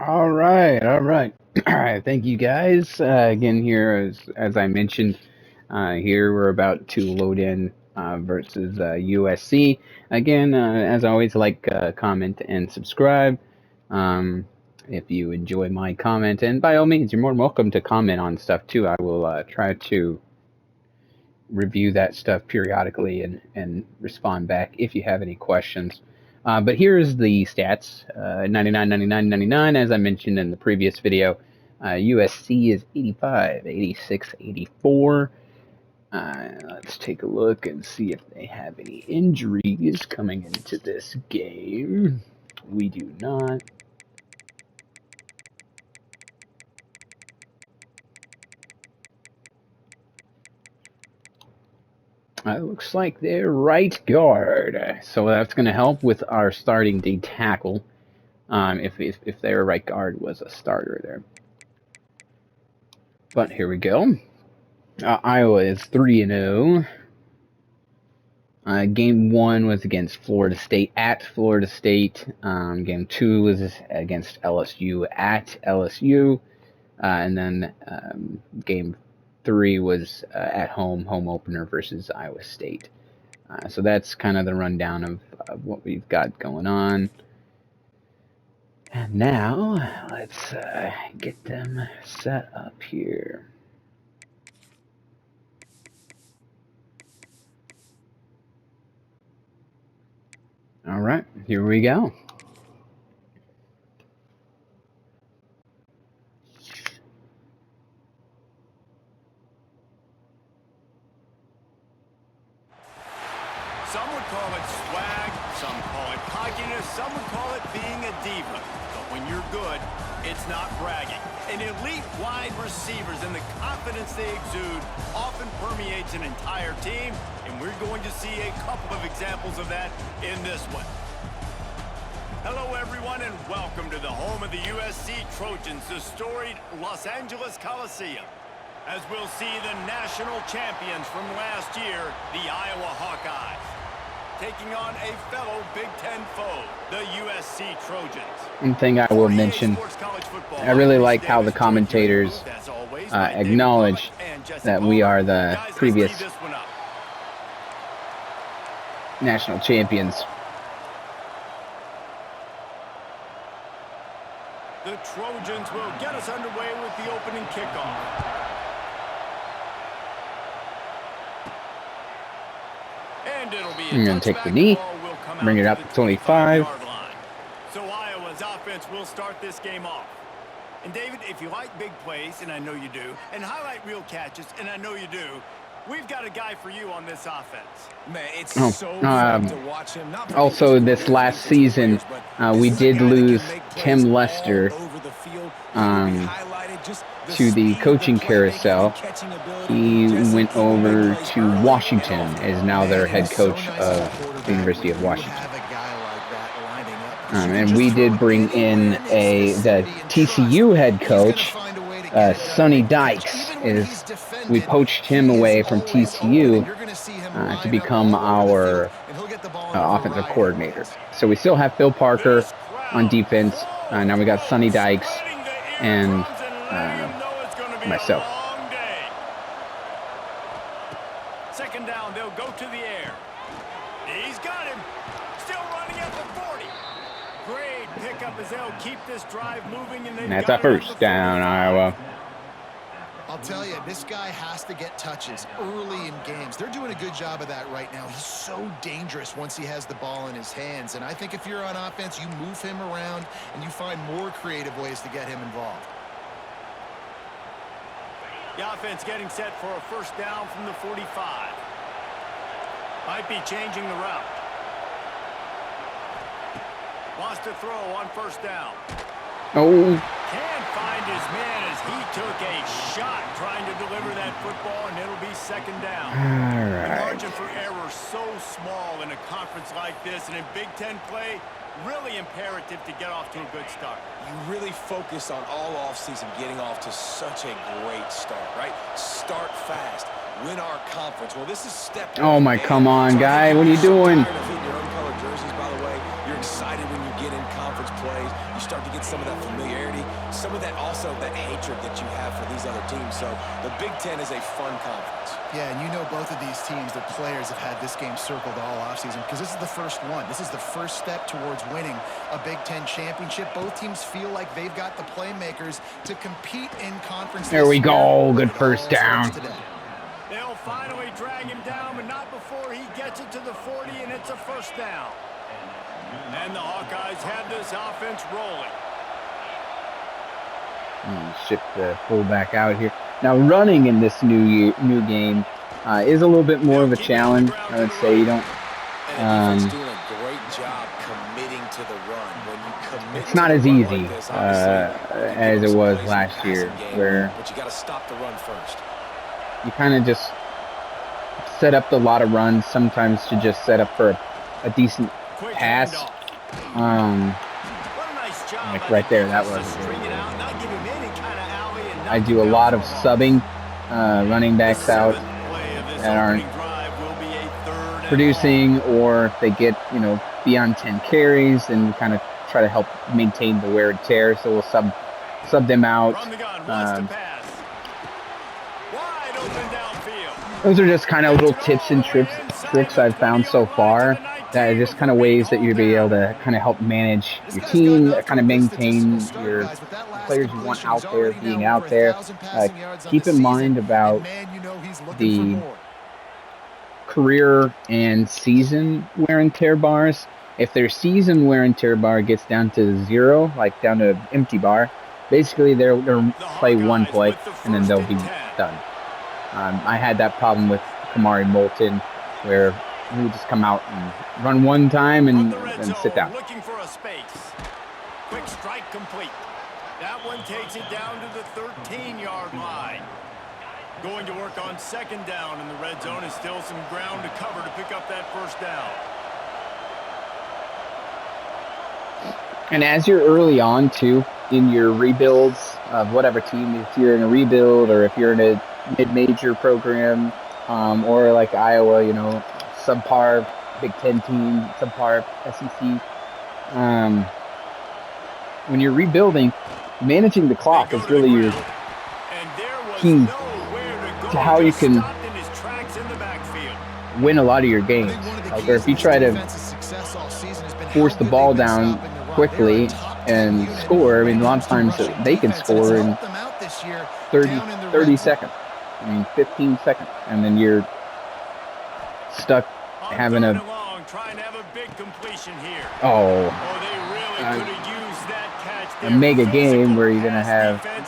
All right, all right, all right. Thank you guys again. Here, as I mentioned, here we're about to load in versus USC. Again, as always, like, comment, and subscribe. Um, if you enjoy my comment, and by all means, you're more than welcome to comment on stuff too. I will try to review that stuff periodically and respond back if you have any questions. But here's the stats, 99, 99, 99, as I mentioned in the previous video. USC is 85, 86, 84. Let's take a look and see if they have any injuries coming into this game. We do not. It looks like they're right guard, so that's going to help with our starting D tackle. If their right guard was a starter there. But here we go. Iowa is 3-0. Game 1 was against Florida State at Florida State. Game 2 was against LSU at LSU. And then Game 3 was at home opener versus Iowa State. So that's kind of the rundown of what we've got going on. And now, let's get them set up here. All right, here we go. Some would call it swag, some call it cockiness, some would call it being a diva. But when you're good, it's not bragging. An elite wide receivers and the confidence they exude often permeates an entire team, and we're going to see a couple of examples of that in this one. Hello, everyone, and welcome to the home of the USC Trojans, the storied Los Angeles Coliseum. As we'll see the national champions from last year, the Iowa Hawkeyes, taking on a fellow Big Ten foe, the USC Trojans. One thing I will mention, I really like how the commentators acknowledge that we are the previous national champions. The Trojans will get us underway with the opening kickoff. And it'll be I'm going to take the knee, bring it up to 25. So Iowa's offense will start this game off. And David, if you like big plays, and I know you do, and highlight real catches, and I know you do, we've got a guy for you on this offense. Man, it's so fun to watch him. Also, this last season, we did lose Tim Lester to the coaching carousel. He went over to Washington, is now their head coach of the University of Washington. And we did bring in the TCU head coach, Sonny Dykes. We poached him away from TCU to become our offensive coordinator. So we still have Phil Parker on defense. Now we got Sonny Dykes and myself. Second down, they'll go to the air. He's got him. Still running at the 40. Great pickup as they'll keep this drive moving. And that's our first down, Iowa. I'll tell you, this guy has to get touches early in games. They're doing a good job of that right now. He's so dangerous once he has the ball in his hands. And I think if you're on offense, you move him around and you find more creative ways to get him involved. The offense getting set for a first down from the 45. Might be changing the route. Wants to throw on first down. Oh. Can't find his man as he took a shot trying to deliver that football, and it'll be second down. All right. The margin for error so small in a conference like this, and in Big Ten play, really imperative to get off to a good start. You really focus on all offseason getting off to such a great start, right? Start fast. win our conference. Well, this is step Oh one, my, man. come on, So I guy. think What are you you're so doing? tired of hitting your own color jerseys, by the way. You're excited when you get in conference plays. You start to get some of that familiarity, some of that also that hatred that you have for these other teams. So the Big Ten is a fun conference. Yeah, and you know both of these teams, their players have had this game circled all offseason because this is the first one. This is the first step towards winning a Big Ten championship. Both teams feel like they've got the playmakers to compete in conference. There we go. Good first down. They'll finally drag him down, but not before he gets it to the 40, and it's a first down. And the Hawkeyes have this offense rolling. Shift the fullback out here. Now, running in this new game is a little bit more of a challenge. I would say you don't. And the defense doing a great job committing to the run. When you commit, It's not as easy like as it was last year, where but you got to stop the run first. you kind of just set up a lot of runs, sometimes to just set up for a decent pass. Like right there, that was. I do a lot of subbing running backs out that aren't producing, or if they get, beyond 10 carries, and kind of try to help maintain the wear and tear. So we'll sub them out. Those are just kind of little tips and tricks I've found so far. That are just kind of ways that you'll be able to kind of help manage your team, kind of maintain your players you want out there being out there. Keep in mind about the career and season wear and tear bars. If their season wear and tear bar gets down to 0, like down to empty bar, basically they'll play one play and then they'll be done. I had that problem with Kamari Moulton, where he would just come out and run one time and then sit down. Looking for a space. Quick strike complete. That one takes it down to the 13-yard line. Going to work on second down in the red zone. Is still some ground to cover to pick up that first down. And as you're early on, too, in your rebuilds of whatever team, if you're in a rebuild or if you're in a mid-major program, or like Iowa, subpar Big Ten team, subpar SEC. When you're rebuilding, managing the clock is really your key to how you can win a lot of your games. Like, or if you try to force the ball down quickly and score, a lot of times they can score in 30 seconds. 15 seconds, and then you're stuck having a mega game where you're gonna have And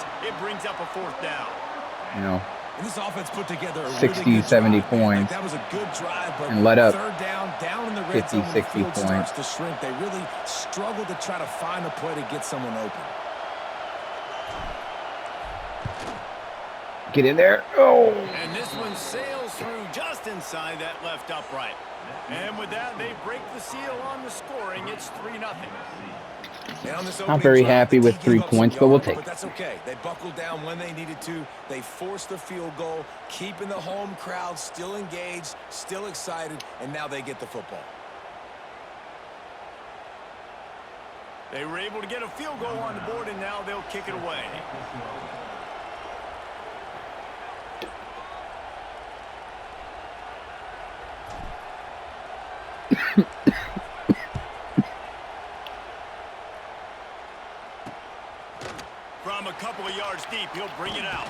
this offense put together a 60, really 70 drive, points that was a good drive, but and let up third down in the red 50, zone, 60 the field points. starts to shrink. They really struggled to try to find a play to get someone open. Get in there. Oh! And this one sails through just inside that left upright. And with that, they break the seal on the scoring. It's 3-0. Not very happy with 3 points, but we'll take it. But that's okay. They buckled down when they needed to. They forced the field goal, keeping the home crowd still engaged, still excited, and now they get the football. They were able to get a field goal on the board, and now they'll kick it away. From a couple of yards deep, he'll bring it out.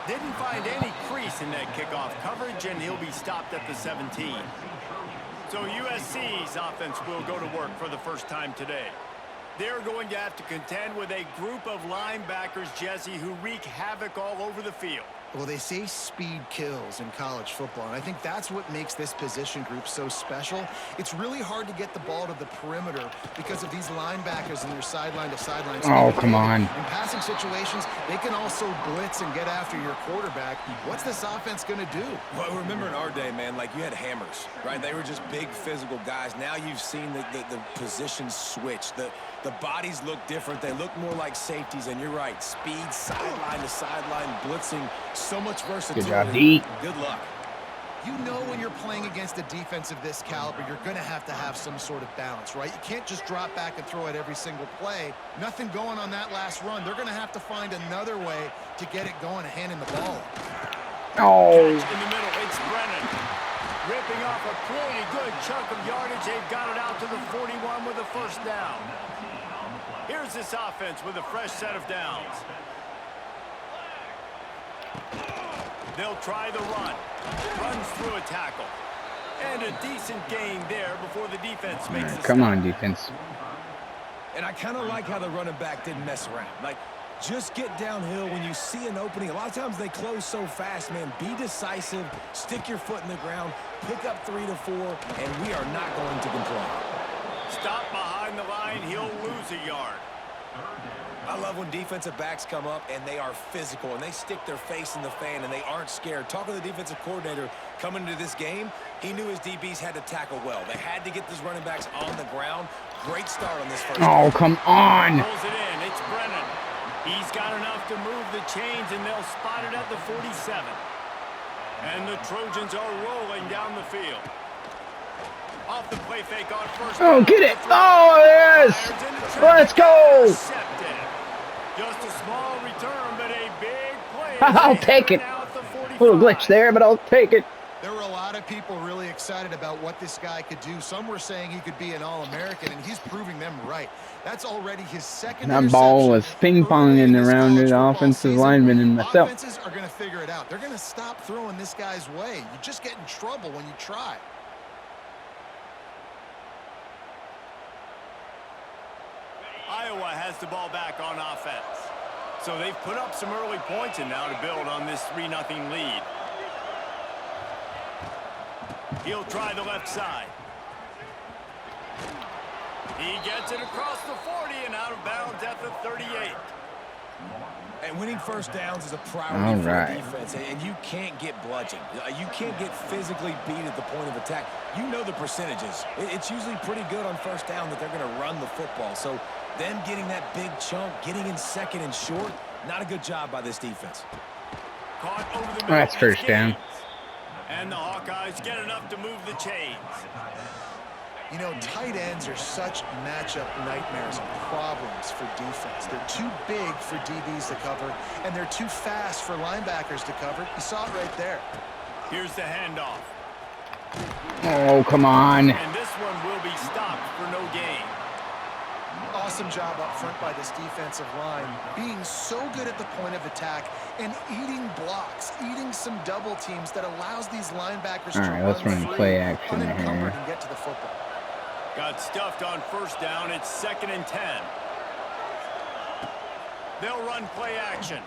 Didn't find any crease in that kickoff coverage, and he'll be stopped at the 17. So USC's offense will go to work for the first time today. They're going to have to contend with a group of linebackers, Jesse, who wreak havoc all over the field. Well, they say speed kills in college football, and I think that's what makes this position group so special. It's really hard to get the ball to the perimeter because of these linebackers and their sideline-to-sideline speed. Oh, come on. In passing situations, they can also blitz and get after your quarterback. What's this offense going to do? Well, remember in our day, man, like you had hammers, right? They were just big physical guys. Now you've seen the positions switch. The bodies look different. They look more like safeties, and you're right. Speed, sideline to sideline, blitzing So much versatility. Good job, D. Good luck. You know when you're playing against a defense of this caliber, you're going to have some sort of balance, right? You can't just drop back and throw it every single play. Nothing going on that last run. They're going to have to find another way to get it going, handing the ball. Oh. Catch in the middle. It's Brennan. Ripping off a pretty good chunk of yardage. They've got it out to the 41 with a first down. Here's this offense with a fresh set of downs. They'll try the run. Runs through a tackle. And a decent gain there before the defense makes the Come stop. on, defense. And I kind of like how the running back didn't mess around. Like, just get downhill when you see an opening. A lot of times they close so fast, man. Be decisive. Stick your foot in the ground. Pick up 3 to 4, and we are not going to complain. Stop behind the line. He'll lose a yard. I love when defensive backs come up and they are physical and they stick their face in the fan and they aren't scared. Talking to the defensive coordinator coming into this game, he knew his DBs had to tackle well. They had to get these running backs on the ground. Great start on this first Oh, game. come on. Pulls it in. It's Brennan. He's got enough to move the chains, and they'll spot it at the 47. And the Trojans are rolling down the field. Off the play fake on first Oh, down. get it. Oh, yes. Let's go. Intercepted. Just a small return, but a big play. I'll take it. Now at the 45. Little glitch there, but I'll take it. There were a lot of people really excited about what this guy could do. Some were saying he could be an All-American, and he's proving them right. That's already his second That ball was ping-ponging around the offensive lineman and myself. Offenses are going to figure it out. They're going to stop throwing this guy's way. You just get in trouble when you try. Iowa has the ball back on offense. So they've put up some early points and now to build on this 3-0 lead. He'll try the left side. He gets it across the 40 and out of bounds at the 38. And winning first downs is a priority for right. the defense, and you can't get bludgeoned. You can't get physically beat at the point of attack. You know the percentages. It's usually pretty good on first down that they're going to run the football. So them getting that big chunk, getting in second and short, not a good job by this defense. Caught over the middle. That's first down. And the Hawkeyes get enough to move the chains. You know, tight ends are such matchup nightmares and problems for defense. They're too big for DBs to cover, and they're too fast for linebackers to cover. You saw it right there. Here's the handoff. Oh, come on. And this one will be stopped for no gain. Awesome job up front by this defensive line, being so good at the point of attack and eating blocks, eating some double teams that allows these linebackers All to right, let's run free, play action unencumbered here. and get to the football. Got stuffed on first down. It's 2nd and 10. They'll run play action.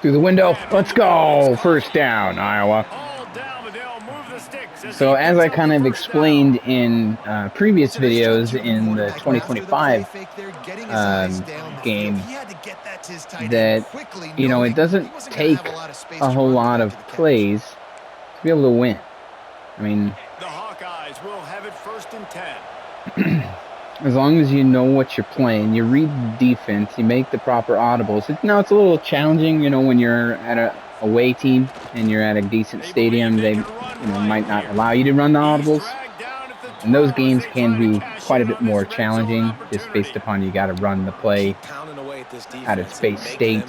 Through the window. Let's go. First down, Iowa. All down, but they'll move the sticks. So as I kind of explained in previous videos in the 2025 game, that, you know, it doesn't take a whole lot of plays to be able to win. I mean, The Hawkeyes will have it 1st and 10. as long as you know what you're playing, you read the defense, you make the proper audibles. Now, it's a little challenging, you know, when you're at a away team and you're at a decent stadium, they might not allow you to run the audibles. And those games can be quite a bit more challenging, just based upon you got to run the play out of Space State.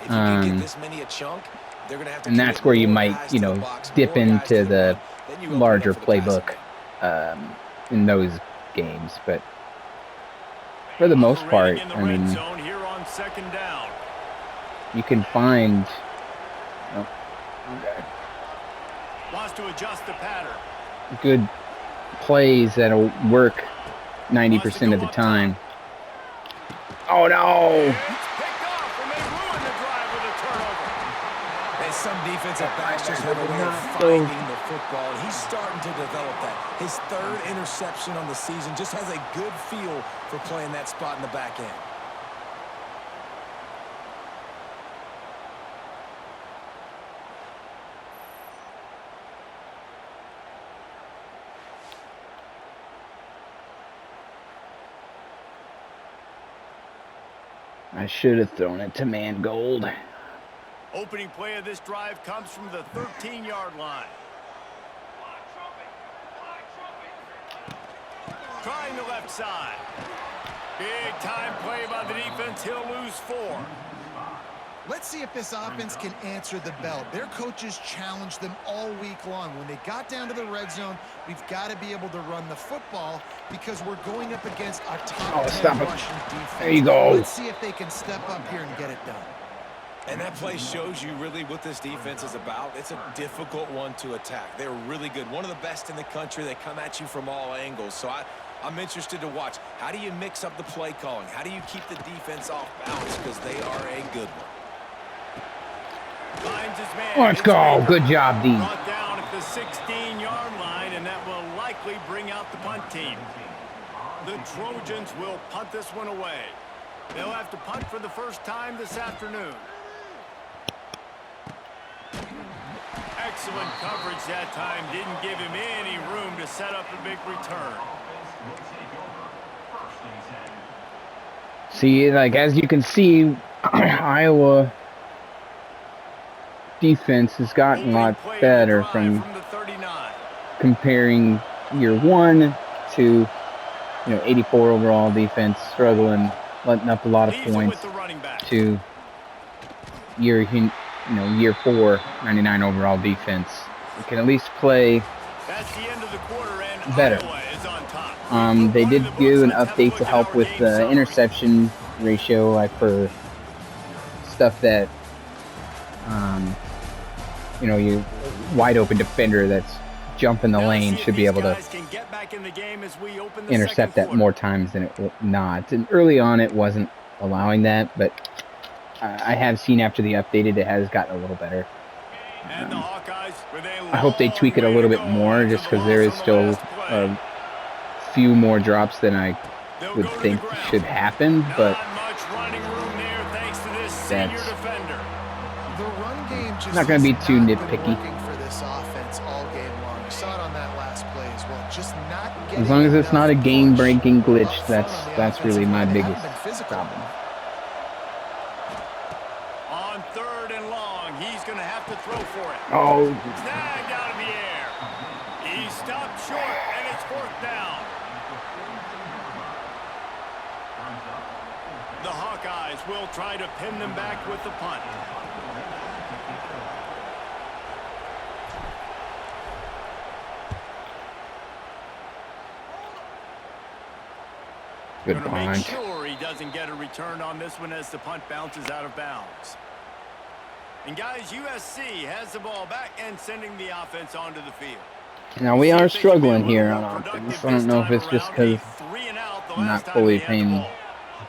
And that's where you might, you know, dip into the larger playbook in those games. But for the most part, I mean, you can find. Oh, okay. Wants to adjust the pattern. Good plays that'll work 90% of the time. Oh no! Some defensive backs just have a way of finding the football, and he's starting to develop that. His 3rd interception on the season, just has a good feel for playing that spot in the back end. I should have thrown it to Mangold. Opening play of this drive comes from the 13-yard line. Trying the left side. Big time play by the defense. He'll lose 4. Let's see if this offense can answer the bell. Their coaches challenged them all week long. When they got down to the red zone, we've got to be able to run the football because we're going up against a top 10 rushing defense. There you go. Let's see if they can step up here and get it done. And that play shows you really what this defense is about. It's a difficult one to attack. They're really good. One of the best in the country. They come at you from all angles. So I'm interested to watch. How do you mix up the play calling? How do you keep the defense off balance? Because they are a good one. Let's go. Good job, D. Brought down at the 16-yard line, and that will likely bring out the punt team. The Trojans will punt this one away. They'll have to punt for the first time this afternoon. Excellent coverage that time. Didn't give him any room to set up a big return. See, like, as you can see, Iowa defense has gotten a lot better from comparing year 1 to 84 overall defense, struggling, letting up a lot of points, to year 4 99 overall defense. We can at least play better. They did do an update to help with the interception ratio, like for stuff that you wide open defender that's jumping the lane should be able to intercept that more times than it will not. And early on it wasn't allowing that, but I have seen after the updated it has gotten a little better. I hope they tweak it a little bit more, just because there is still a few more drops than I would think should happen, but that's not going to be too nitpicky. As long as it's not a game-breaking glitch, that's really my biggest problem. On 3rd and long, he's going to have to throw for it. Oh. Snagged out of the air. He stopped short, and it's 4th down. The Hawkeyes will try to pin them back with the punt. Good punt. punt. Make sure he doesn't get a return on this one as the punt bounces out of bounds. And guys, USC has the ball back and sending the offense onto the field. Now we are struggling here on offense. I don't know if it's just because I'm not fully paying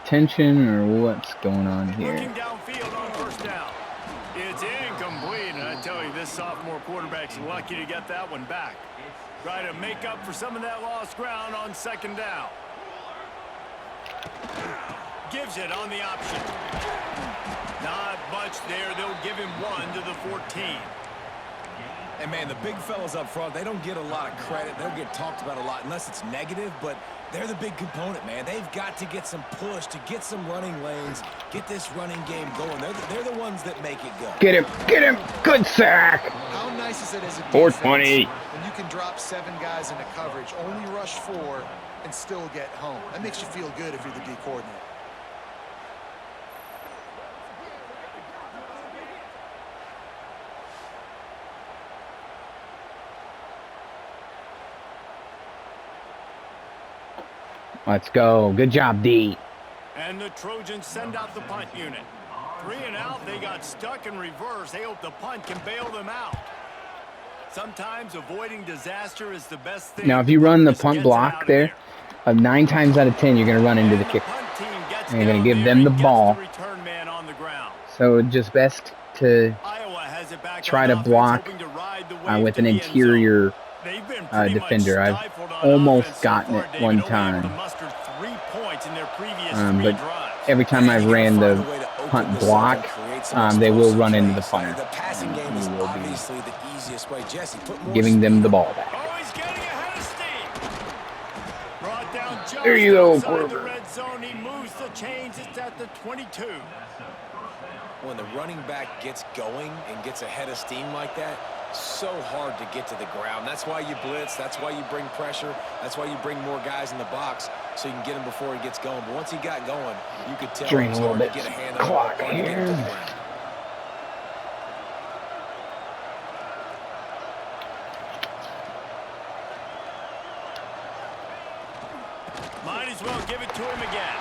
attention or what's going on here. Looking downfield on 1st down. It's incomplete, and I tell you, this sophomore quarterback's lucky to get that one back. Try to make up for some of that lost ground on 2nd down. Gives it on the option. Not much there. They'll give him 1 to the 14. And, man, the big fellas up front, they don't get a lot of credit. They don't get talked about a lot unless it's negative, but they're the big component, man. They've got to get some push, to get some running lanes, get this running game going. They're the ones that make it go. Get him! Get him! Good sack! How nice is it as a defense 420. when you can drop 7 guys into coverage, only rush 4, and still get home? That makes you feel good if you're the D coordinator. Let's go. Good job, D. And the Trojans send out the punt unit. 3 and out. They got stuck in reverse. They hope the punt can bail them out. Sometimes avoiding disaster is the best thing. Now, if you run the punt block there, 9 times out of 10, you're going to run into the kicker. And you're going to give them the ball. So it's just best to try to block with an interior defender. I've almost gotten it one time. But every time I've ran the punt block, they will run into the punter. We will be giving them the ball back. There you go, Porter. He moves the chains. It's at the 22. When the running back gets going and gets ahead of steam like that, so hard to get to the ground. That's why you blitz. That's why you bring pressure. That's why you bring more guys in the box so you can get him before he gets going. But once he got going, you could tell Drain it was a little hard bit. to get a hand Clock on him, hard to get him to the here. ground. Might as well give it to him again.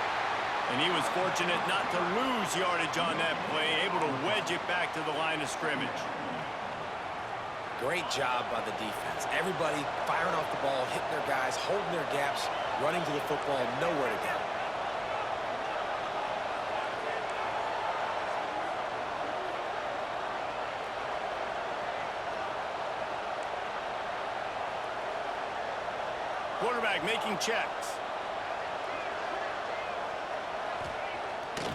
And he was fortunate not to lose yardage on that play, able to wedge it back to the line of scrimmage. Great job by the defense. Everybody firing off the ball, hitting their guys, holding their gaps, running to the football, nowhere to go. Quarterback making checks.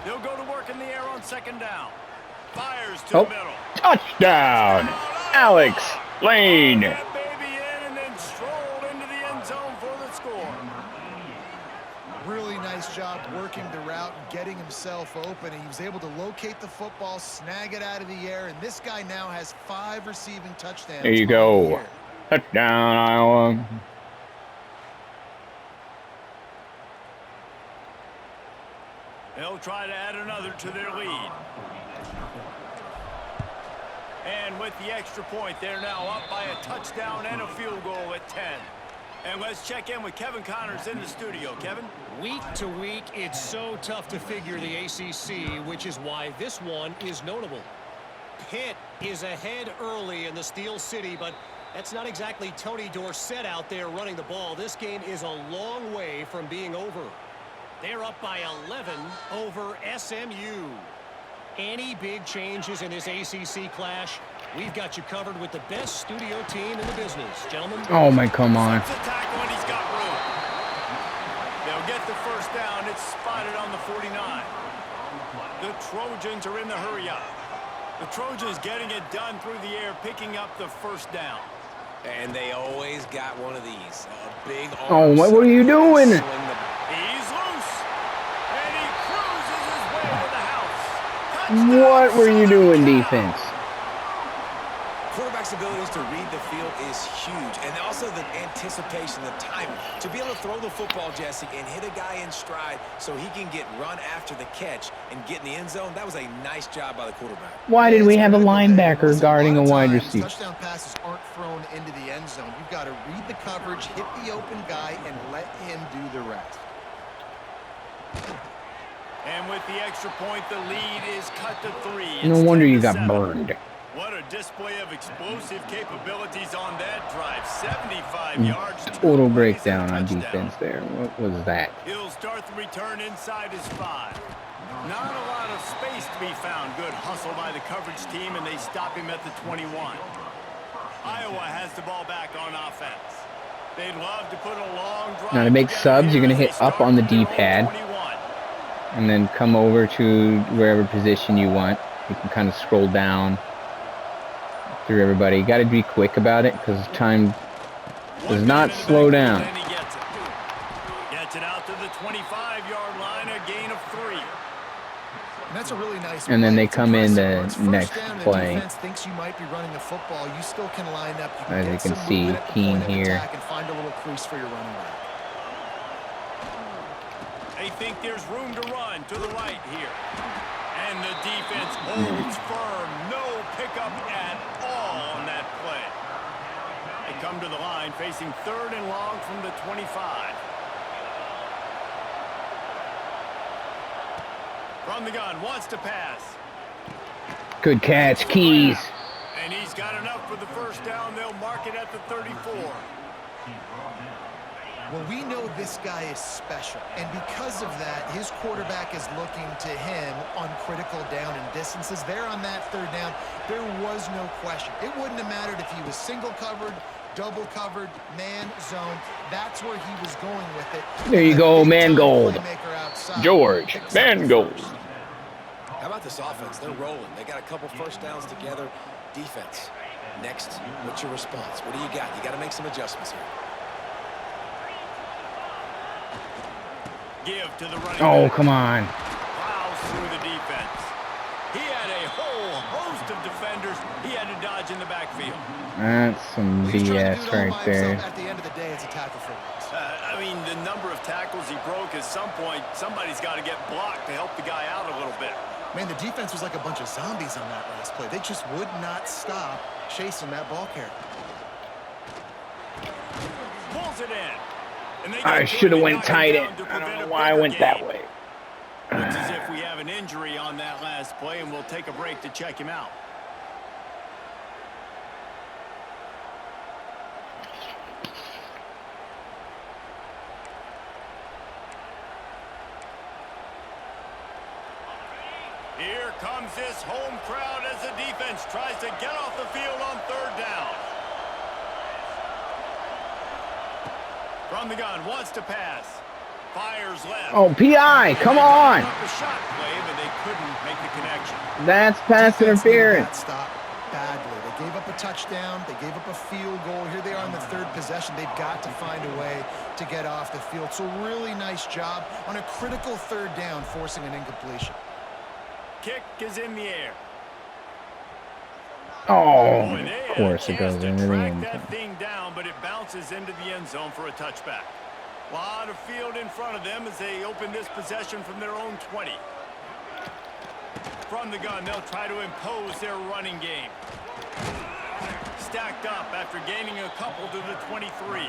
They'll go to work in the air on second down. Fires to the middle. Touchdown, Alex Lane. That baby in and then strolled into the end zone for the score. Really nice job working the route and getting himself open. He was able to locate the football, snag it out of the air, and this guy now has 5 receiving touchdowns. There you go. Touchdown, Iowa. They'll try to add another to their lead. And with the extra point, they're now up by a touchdown and a field goal at 10. And let's check in with Kevin Connors in the studio. Kevin? Week to week, it's so tough to figure the ACC, which is why this one is notable. Pitt is ahead early in the Steel City, but that's not exactly Tony Dorsett out there running the ball. This game is a long way from being over. They're up by 11 over SMU. Any big changes in this ACC clash, we've got you covered with the best studio team in the business. Gentlemen. Oh, my, come on. Sets a tackle and he's got room. They'll get the first down. It's spotted on the 49. The Trojans are in the hurry up. The Trojans getting it done through the air, picking up the first down. And they always got one of these. A big Oh, what were you doing? He's loose. And he cruises his way to the house. Touchdown, What were you doing, Southern defense? Quarterback's abilities to read the field is huge, and also the anticipation, the timing. To be able to throw the football, Jesse, and hit a guy in stride so he can get run after the catch and get in the end zone, that was a nice job by the quarterback. Why did we have a linebacker guarding a wide receiver? Touchdown passes aren't thrown into the end zone. You've got to read the coverage, hit the open guy, and let him do the rest. And with the extra point, the lead is cut to 3. No It's wonder 10 you to got 7. burned. What a display of explosive capabilities on that drive. 75 yards. Total breakdown on touchdown. defense there. What was that? He'll start the return inside his 5. Not a lot of space to be found. Good hustle by the coverage team, and they stop him at the 21. Iowa has the ball back on offense. They'd love to put a long drive. Now to make together subs, you're here going to as hit they up start on the with their own D-pad 21. and then come over to wherever position you want. You can kind of scroll down through everybody. You got to be quick about it because time does not slow down. And he gets it. Gets it out to the 25-yard line, a gain of 3. And that's a really nice And then play. they It's come in impressive. the When it's first next down and play. The defense thinks you might be running the football. You still can line up. You As get you can some see, movement at the Keen point of here. attack and find a little crease for your running back. They think there's room to run to the right here. And the defense holds firm. No pickup at all on that play. They come to the line facing 3rd and long from the 25. From the gun, wants to pass. Good catch, Keys. And he's got enough for the first down. They'll mark it at the 34. Well, we know this guy is special, and because of that, his quarterback is looking to him on critical down and distances. There on that 3rd down, there was no question. It wouldn't have mattered if he was single covered, double covered, man, zone. That's where he was going with it. There you go, Mangold. Playmaker outside. George Picks up the Mangold. first. How about this offense? They're rolling. They got a couple first downs together. Defense. Next, what's your response? What do you got? You got to make some adjustments here. Give to the running Oh, back. come on. Plows through the defense. He had a whole host of defenders he had to dodge in the backfield. That's some He's trying to do BS it all right by himself. there. At the end of the day, it's a tackle for loss. I mean, the number of tackles he broke, at some point, somebody's got to get blocked to help the guy out a little bit. Man, the defense was like a bunch of zombies on that last play. They just would not stop chasing that ball carrier. Pulls it in. And they I get should have good went and tight knock him end. down to I don't prevent know a why I bigger went that gain. way. Looks as if we have an injury on that last play, and we'll take a break to check him out. Here comes this home crowd as the defense tries to get off the field on third down. From the gun, wants to pass. Fires left. Oh, PI, come on. A shot play, but they couldn't make the connection. That's pass Defense needed interference. that stop badly. They gave up a touchdown. They gave up a field goal. Here they are in the third possession. They've got to find a way to get off the field. So really nice job on a critical third down, forcing an incompletion. Kick is in the air. Oh, Boy, they of had course a it chance goes to into the track end that zone. thing down, but it bounces into the end zone for a touchback. A lot of field in front of them as they open this possession from their own 20. From the gun, they'll try to impose their running game. Stacked up after gaining a couple to the 23.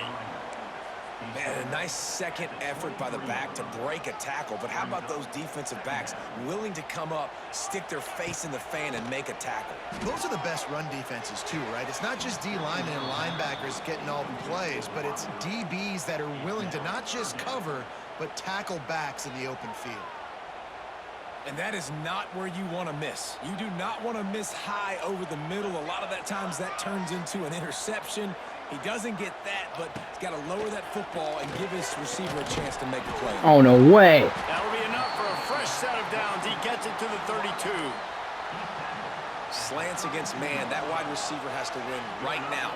Man, a nice second effort by the back to break a tackle. But how about those defensive backs willing to come up, stick their face in the fan, and make a tackle? Those are the best run defenses too, right? It's not just D-linemen and linebackers getting all the plays, but it's DBs that are willing to not just cover, but tackle backs in the open field. And that is not where you want to miss. You do not want to miss high over the middle. A lot of that times that turns into an interception. He doesn't get that, but he's got to lower that football and give his receiver a chance to make a play. Oh, no way. That'll be enough for a fresh set of downs. He gets it to the 32. Slants against man. That wide receiver has to win right now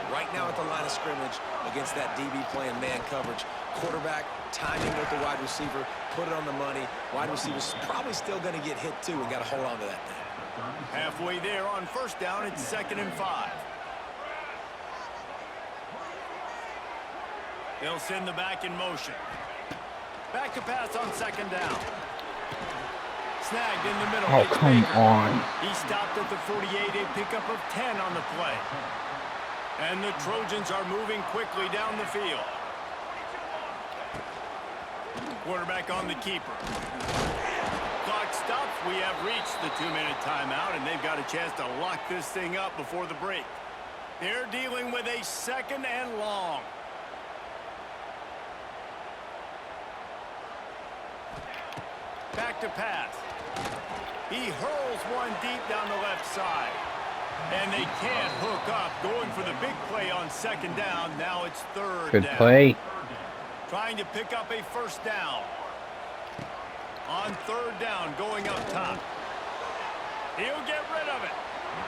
at the line of scrimmage against that DB playing man coverage. Quarterback timing with the wide receiver, put it on the money. Wide receiver's probably still going to get hit too and got to hold on to that thing. Halfway there on first down, it's 2nd and 5. They'll send the back in motion. Back to pass on 2nd down. Snagged in the middle. Oh, It's come Baker. on. He stopped at the 48, a pickup of 10 on the play. And the Trojans are moving quickly down the field. Quarterback on the keeper. Clock stops. We have reached the 2-minute timeout, and they've got a chance to lock this thing up before the break. They're dealing with a 2nd and long. Back to pass. He hurls one deep down the left side. And they can't hook up. Going for the big play on 2nd down. Now it's 3rd Good down. play. Trying to pick up a first down. On 3rd down, going up top. He'll get rid of it.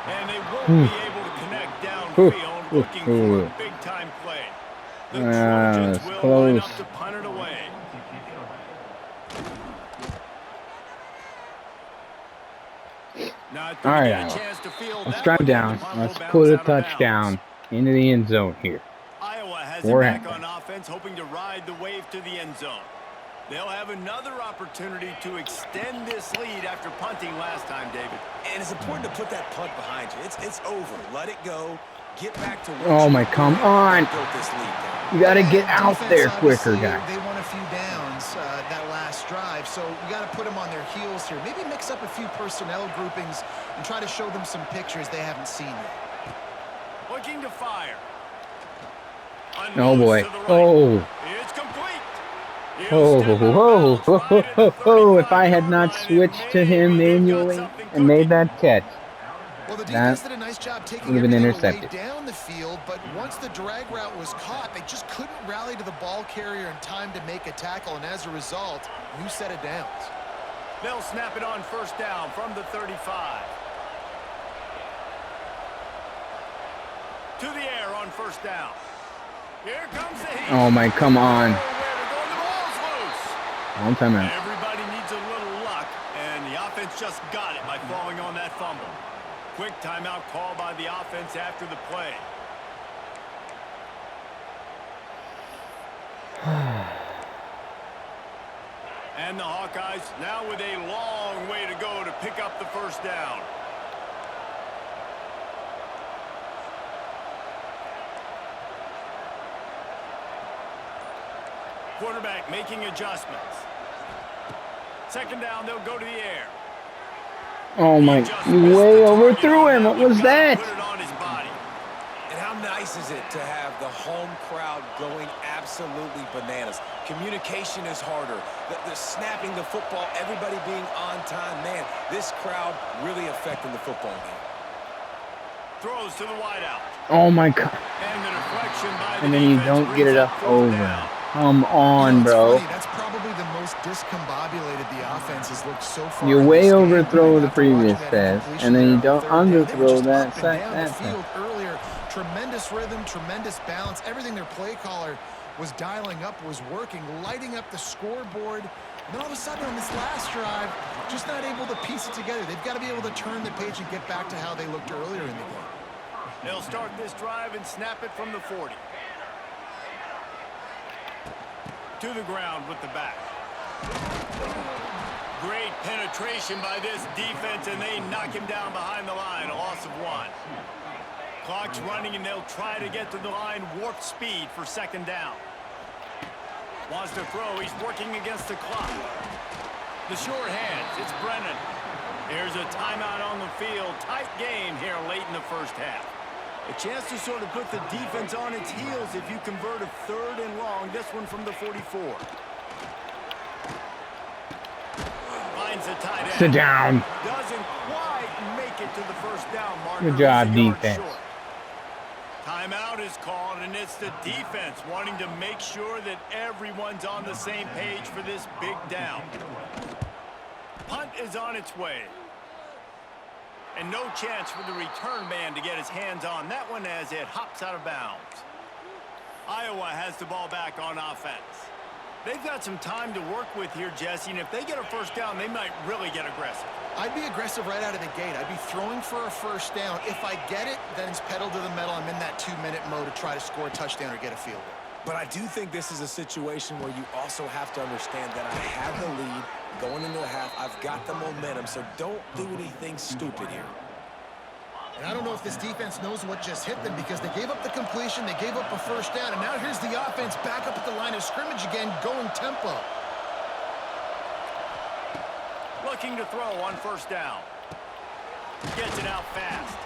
And they won't be able to connect downfield, looking for a big-time play. The Trojans that's will line close. up to punt it away. Not All gonna right, get a Iowa. chance to field Let's that drive one. down. The punt Let's will put bounce a out of bounds. touchdown into the end zone here. Iowa has We're it back happy. on offense, hoping to ride the wave to the end zone. They'll have another opportunity to extend this lead after punting last time, David. And it's important to put that punt behind you. It's over. Let it go. Get back to what Oh, you my, were come doing. on. Built this lead down. You got to get Yeah, out defense, there quicker, obviously, guys. They won a few downs that last drive, so you got to put them on their heels here. Maybe mix up a few personnel groupings and try to show them some pictures they haven't seen yet. Looking to fire. Oh, boy. Unloads to the right. Oh. It's complete. Oh, if I had not switched to him manually and made that catch, Well, the that defense did a nice job taking would have been everything away intercepted. down the field, but once the drag route was caught, they just couldn't rally to the ball carrier in time to make a tackle, and as a result, new set of downs. They'll snap it on first down from the 35. To the air on first down. Here comes the heat. oh my, come on. Nowhere to go. The ball's loose. Long time out. Everybody needs a little luck, and the offense almost just got it by falling on that fumble. Quick timeout call by the offense after the play. And the Hawkeyes now with a long way to go to pick up the first down. Quarterback making adjustments. Second down, they'll go to the air. Oh my, you way overthrew him. What was that? Put it on his body. And how nice is it to have the home crowd going absolutely bananas? Communication is harder. The snapping the football, everybody being on time. Man, this crowd really affecting the football game. Throws to the wideout. Oh my God. And the deflection by the And then you defense don't get brings it up up fourth over. down. Come on, It's bro. funny, that's probably the most discombobulated the offense has looked so far. You in way this game. overthrow the After watching previous that pass, incompletion and then you there on don't third down, they were underthrow just that up and sack down the that time. field earlier. Tremendous rhythm, tremendous balance. Everything their play caller was dialing up was working, lighting up the scoreboard. And then all of a sudden on this last drive, just not able to piece it together. They've got to be able to turn the page and get back to how they looked earlier in the game. They'll start this drive and snap it from the 40. To the ground with the back. Great penetration by this defense, and they knock him down behind the line, a loss of 1. Clock's running, and they'll try to get to the line, warp speed for second down. Wants to throw, he's working against the clock. The short hands, it's Brennan. Here's a timeout on the field. Tight game here late in the first half. A chance to sort of put the defense on its heels if you convert a third and long. This one from the 44. Finds the tight end. Sit down. Doesn't quite make it to the first down marker. Good job, He's a yard defense. short. Timeout is called, and it's the defense wanting to make sure that everyone's on the same page for this big down. Punt is on its way. And no chance for the return man to get his hands on that one as it hops out of bounds. Iowa has the ball back on offense. They've got some time to work with here, Jesse, and if they get a first down, they might really get aggressive. I'd be aggressive right out of the gate. I'd be throwing for a first down. If I get it, then it's pedal to the metal. I'm in that 2-minute mode to try to score a touchdown or get a field goal. But I do think this is a situation where you also have to understand that I have the lead going into a half. I've got the momentum, so don't do anything stupid here. And I don't know if this defense knows what just hit them because they gave up the completion, they gave up a first down, and now here's the offense back up at the line of scrimmage again, going tempo. Looking to throw on first down. Gets it out fast.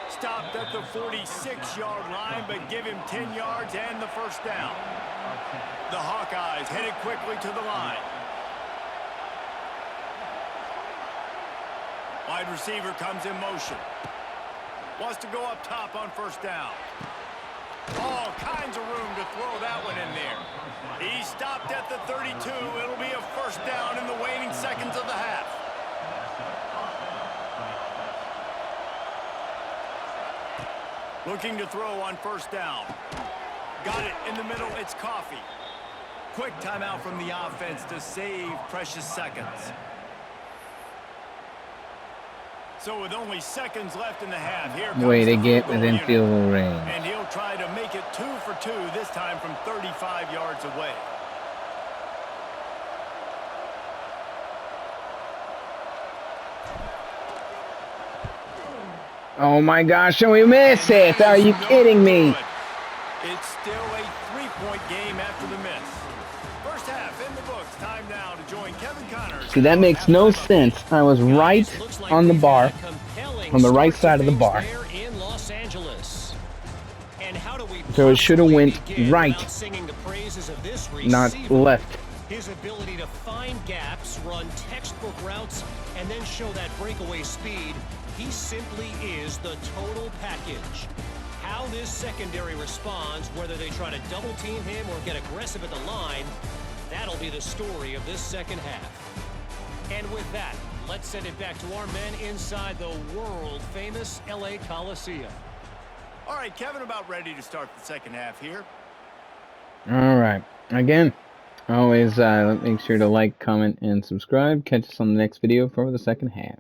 Stopped at the 46-yard line, but give him 10 yards and the first down. The Hawkeyes headed quickly to the line. Wide receiver comes in motion. Wants to go up top on first down. All kinds of room to throw that one in there. He stopped at the 32. It'll be a first down in the waning seconds of the half. Looking to throw on first down. Got it in the middle. It's Coffee. Quick timeout from the offense to save precious seconds. So with only seconds left in the half, here comes Way to the get field goal within unit. field goal range. And he'll try to make it 2 for 2, this time from 35 yards away. Oh my gosh, and we miss it. Are you kidding me? It's still a 3-point game after the miss. First half in the books. Time now to join Kevin Connors. See, that makes no sense. I was right on the bar, on the right side of the bar. In Los Angeles. And how do we So it should have went begin right, without singing the praises of this not receiver? left. His ability to find gaps, run textbook routes, and then show that breakaway speed, he simply is the total package. How this secondary responds, whether they try to double team him or get aggressive at the line, that'll be the story of this second half. And with that, let's send it back to our men inside the world-famous LA Coliseum. All right, Kevin, about ready to start the second half here. All right. Again, Always make sure to like, comment, and subscribe. Catch us on the next video for the second half.